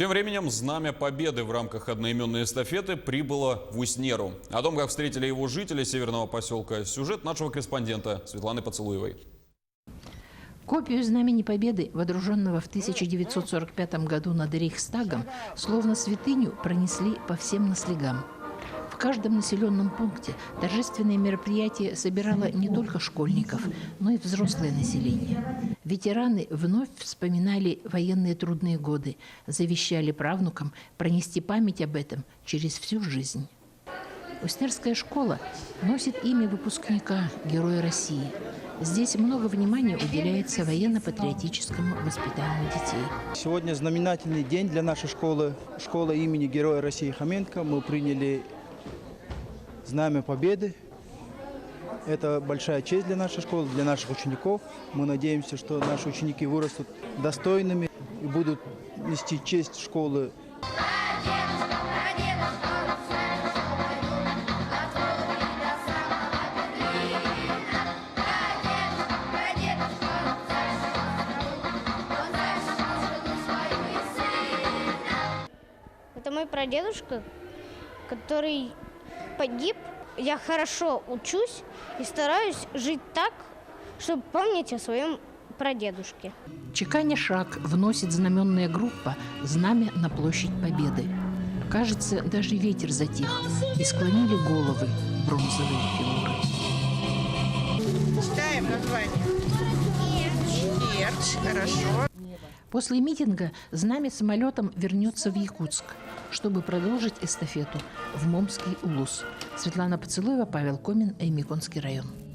Тем временем Знамя Победы в рамках одноименной эстафеты прибыло в Уснеру. О том, как встретили его жители северного поселка, сюжет нашего корреспондента Светланы Поцелуевой. Копию Знамени Победы, водруженного в 1945 году над Рейхстагом, словно святыню пронесли по всем наслегам. В каждом населенном пункте торжественное мероприятие собирало не только школьников, но и взрослое население. Ветераны вновь вспоминали военные трудные годы, завещали правнукам пронести память об этом через всю жизнь. Уснерская школа носит имя выпускника, Героя России. Здесь много внимания уделяется военно-патриотическому воспитанию детей. Сегодня знаменательный день для нашей школы. Школа имени Героя России Хоменко. Мы приняли Знамя Победы. Это большая честь для нашей школы, для наших учеников. Мы надеемся, что наши ученики вырастут достойными и будут нести честь школы. Это мой прадедушка, который погиб. Я хорошо учусь и стараюсь жить так, чтобы помнить о своем прадедушке. Чеканя шаг вносит знаменная группа «Знамя на площадь Победы». Кажется, даже ветер затих, и склонили головы бронзовые фигуры. Читаем название. Керчь. Хорошо. После митинга знамя самолетом вернется в Якутск, чтобы продолжить эстафету в Момский улус. Светлана Поцелуева, Павел Комин, Эмиконский район.